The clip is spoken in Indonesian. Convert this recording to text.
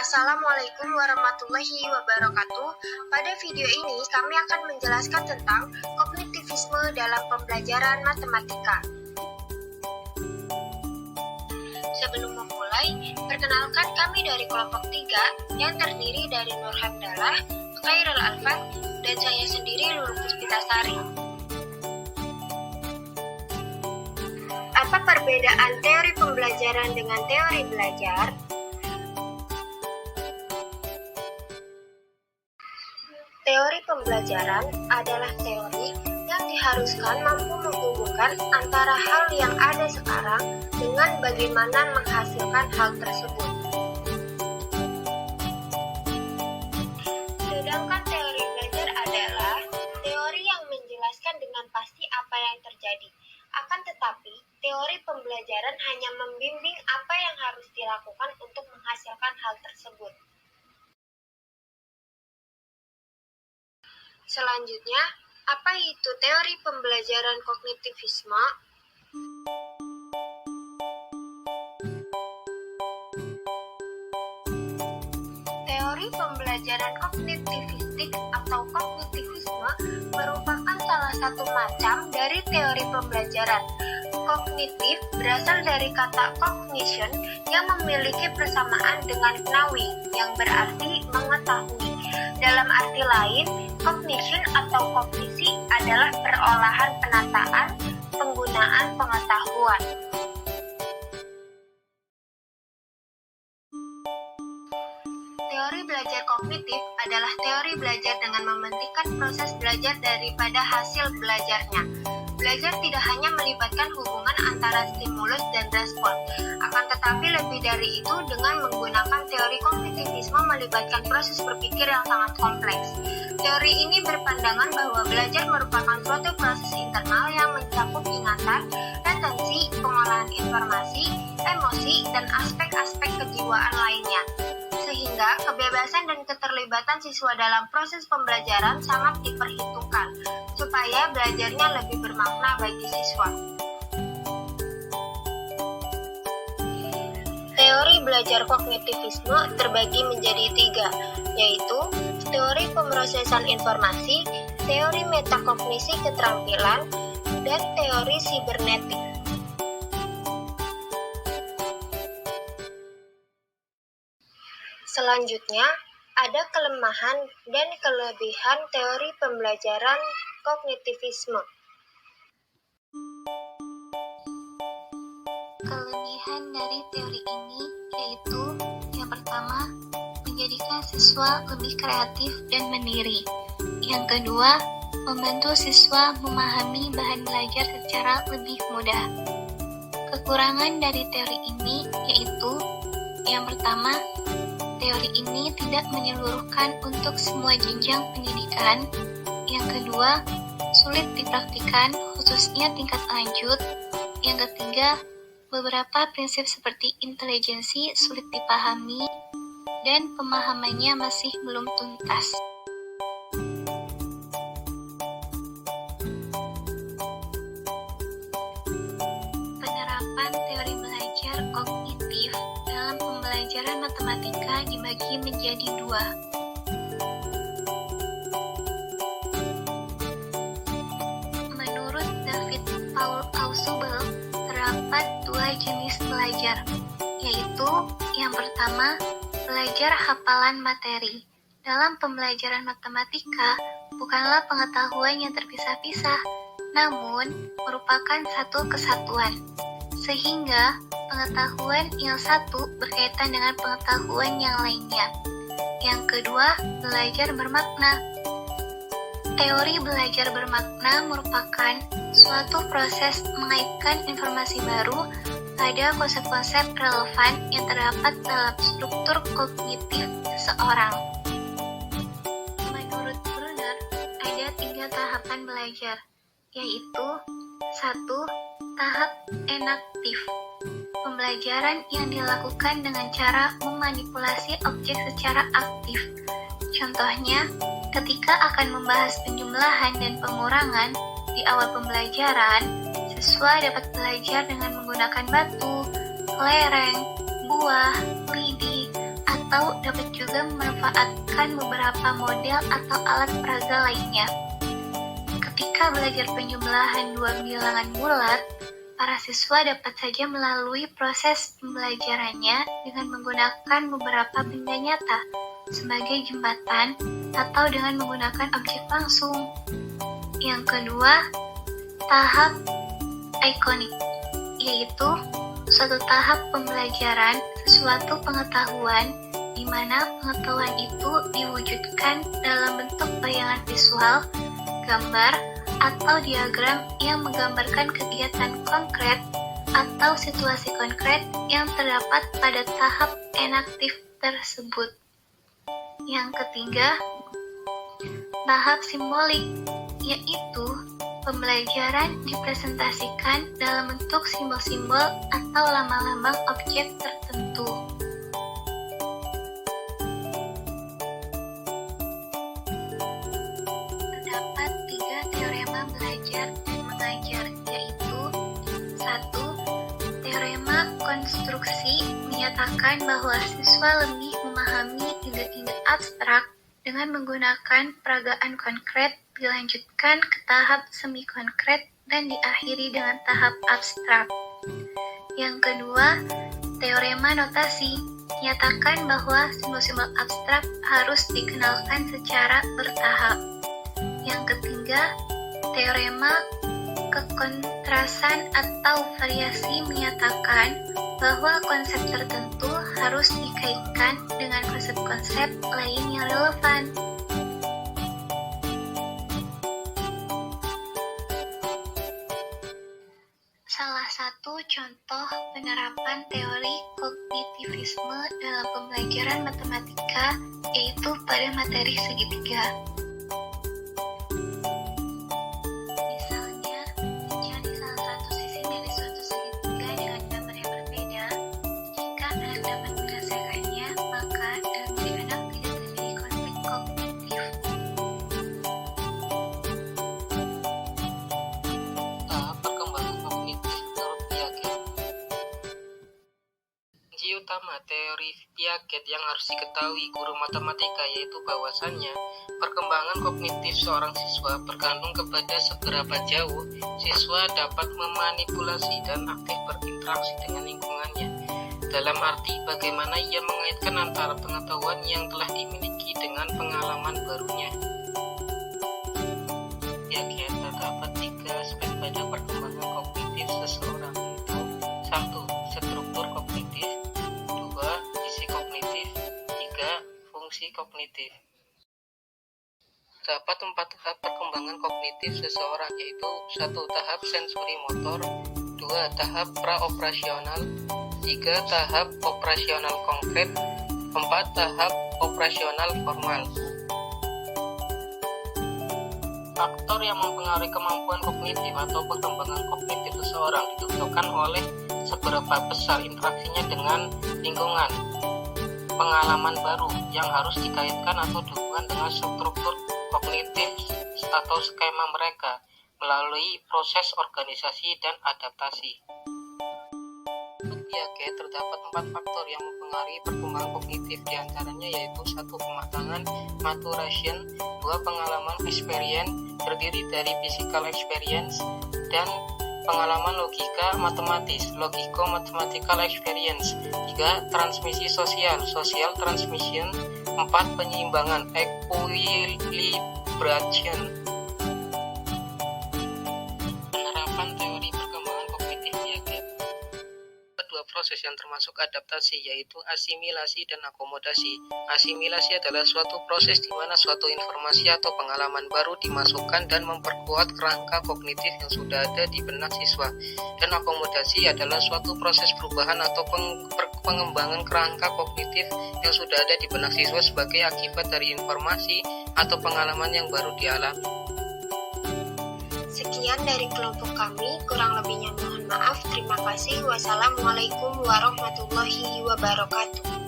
Assalamualaikum warahmatullahi wabarakatuh. Pada video ini kami akan menjelaskan tentang kognitivisme dalam pembelajaran matematika. Sebelum memulai, perkenalkan kami dari kelompok 3 yang terdiri dari Nur Hamdalah, Khairul Alfan, dan saya sendiri Lulu Puspitasari. Apa perbedaan teori pembelajaran dengan teori belajar? Teori pembelajaran adalah teori yang diharuskan mampu menghubungkan antara hal yang ada sekarang dengan bagaimana menghasilkan hal tersebut. Sedangkan teori belajar adalah teori yang menjelaskan dengan pasti apa yang terjadi. Akan tetapi, teori pembelajaran hanya membimbing apa yang harus dilakukan untuk menghasilkan hal tersebut. Selanjutnya, apa itu teori pembelajaran kognitivisme? Teori pembelajaran kognitivistik atau kognitivisme merupakan salah satu macam dari teori pembelajaran. Kognitif berasal dari kata cognition yang memiliki persamaan dengan knawi yang berarti mengetahui. Dalam arti lain, cognition atau kognisi adalah perolahan penataan, penggunaan pengetahuan. Teori belajar kognitif adalah teori belajar dengan mementingkan proses belajar daripada hasil belajarnya. Belajar tidak hanya melibatkan hubungan antara stimulus dan respon, akan tetapi lebih dari itu dengan menggunakan teori kognitivisme melibatkan proses berpikir yang sangat kompleks. Teori ini berpandangan bahwa belajar merupakan suatu proses internal yang mencakup ingatan, retensi, pengolahan informasi, emosi, dan aspek-aspek kejiwaan lainnya. Sehingga kebebasan dan keterlibatan siswa dalam proses pembelajaran sangat diperhitungkan, supaya belajarnya lebih bermakna bagi siswa. Teori belajar kognitivisme terbagi menjadi 3, yaitu teori pemrosesan informasi, teori metakognisi keterampilan, dan teori sibernetik. Selanjutnya, ada kelemahan dan kelebihan teori pembelajaran kognitivisme. Kelebihan dari teori ini yaitu yang pertama, menjadikan siswa lebih kreatif dan mandiri. Yang kedua, membantu siswa memahami bahan belajar secara lebih mudah. Kekurangan dari teori ini yaitu yang pertama, teori ini tidak menyeluruhkan untuk semua jenjang pendidikan. Yang kedua, sulit dipraktikkan khususnya tingkat lanjut. Yang ketiga, beberapa prinsip seperti intelijensi sulit dipahami dan pemahamannya masih belum tuntas. Penerapan teori belajar kognitif dalam pembelajaran matematika dibagi menjadi 2. Menurut David Paul Ausubel, terdapat 2 jenis belajar, yaitu yang pertama, belajar hafalan materi. Dalam pembelajaran matematika, bukanlah pengetahuan yang terpisah-pisah, namun merupakan satu kesatuan, sehingga pengetahuan yang satu berkaitan dengan pengetahuan yang lainnya. Yang kedua, belajar bermakna. Teori belajar bermakna merupakan suatu proses mengaitkan informasi baru pada konsep-konsep relevan yang terdapat dalam struktur kognitif seseorang. Menurut Brunner, ada 3 tahapan belajar, yaitu 1. Tahap enaktif. Pembelajaran yang dilakukan dengan cara memanipulasi objek secara aktif. Contohnya, ketika akan membahas penjumlahan dan pengurangan di awal pembelajaran, siswa dapat belajar dengan menggunakan batu, kelereng, buah, lidi, atau atau dapat juga memanfaatkan beberapa model atau alat peraga lainnya. Ketika belajar penjumlahan dua bilangan bulat, para siswa dapat saja melalui proses pembelajarannya dengan menggunakan beberapa benda nyata sebagai jembatan atau dengan menggunakan objek langsung. Yang kedua, tahap ikonik, yaitu suatu tahap pembelajaran sesuatu pengetahuan di mana pengetahuan itu diwujudkan dalam bentuk bayangan visual, gambar, atau diagram yang menggambarkan kegiatan konkret atau situasi konkret yang terdapat pada tahap enaktif tersebut. Yang ketiga, tahap simbolik, yaitu pembelajaran dipresentasikan dalam bentuk simbol-simbol atau lambang-lambang objek tertentu. Terdapat 3 teorema belajar dan mengajar, yaitu 1. Teorema konstruksi menyatakan bahwa siswa lebih memahami ide-ide abstrak dengan menggunakan peragaan konkret, dilanjutkan ke tahap semi-konkret dan diakhiri dengan tahap abstrak. Yang kedua, teorema notasi menyatakan bahwa simbol-simbol abstrak harus dikenalkan secara bertahap. Yang ketiga, teorema kekontrasan atau variasi menyatakan bahwa konsep tertentu harus dikaitkan dengan konsep-konsep lain yang relevan. Salah satu contoh penerapan teori kognitivisme dalam pembelajaran matematika yaitu pada materi segitiga. Misalnya, mencari salah satu sisi dari suatu segitiga dengan gambar yang berbeda. Jika anak dapat menyelesaikannya, maka dalam diri anak tidak terjadi konflik kognitif. Tahap perkembangan kognitif menurut Piaget. Kunci utama teori Piaget yang harus diketahui guru matematika yaitu bahwasannya perkembangan kognitif seorang siswa bergantung kepada seberapa jauh siswa dapat memanipulasi dan aktif berinteraksi dengan lingkungannya. Dalam arti bagaimana ia mengaitkan antara pengetahuan yang telah dimiliki dengan pengalaman barunya. Piaget terdapat 3 aspek pada perkembangan kognitif seseorang, yaitu 1. Struktur kognitif, 2. isi kognitif, 3. fungsi kognitif. Terdapat 4 tahap perkembangan kognitif seseorang, yaitu 1. Tahap sensori motor, 2. Tahap praoperasional, 3. Tahap operasional konkret, 4. Tahap operasional formal. Faktor yang mempengaruhi kemampuan kognitif atau perkembangan kognitif seseorang ditentukan oleh seberapa besar interaksinya dengan lingkungan, pengalaman baru yang harus dikaitkan atau dihubungkan dengan struktur kognitif atau skema mereka melalui proses organisasi dan adaptasi. Menurut Piaget terdapat 4 faktor yang mempengaruhi perkembangan kognitif, diantaranya yaitu 1. Kematangan maturation, 2. Pengalaman experience terdiri dari physical experience dan pengalaman logika matematis logico-mathematical experience, 3. Transmisi sosial social transmission, 4. Penyeimbangan equilibration. Penerapan teori perkembangan kognitif Piaget. Kedua proses yang termasuk adaptasi yaitu asimilasi dan akomodasi. Asimilasi adalah suatu proses di mana suatu informasi atau pengalaman baru dimasukkan dan memperkuat kerangka kognitif yang sudah ada di benak siswa. Dan akomodasi adalah suatu proses perubahan atau pengembangan kerangka kognitif yang sudah ada di benak siswa sebagai akibat dari informasi atau pengalaman yang baru dialami. Sekian dari kelompok kami, kurang lebihnya mohon maaf. Terima kasih. Wassalamualaikum warahmatullahi wabarakatuh.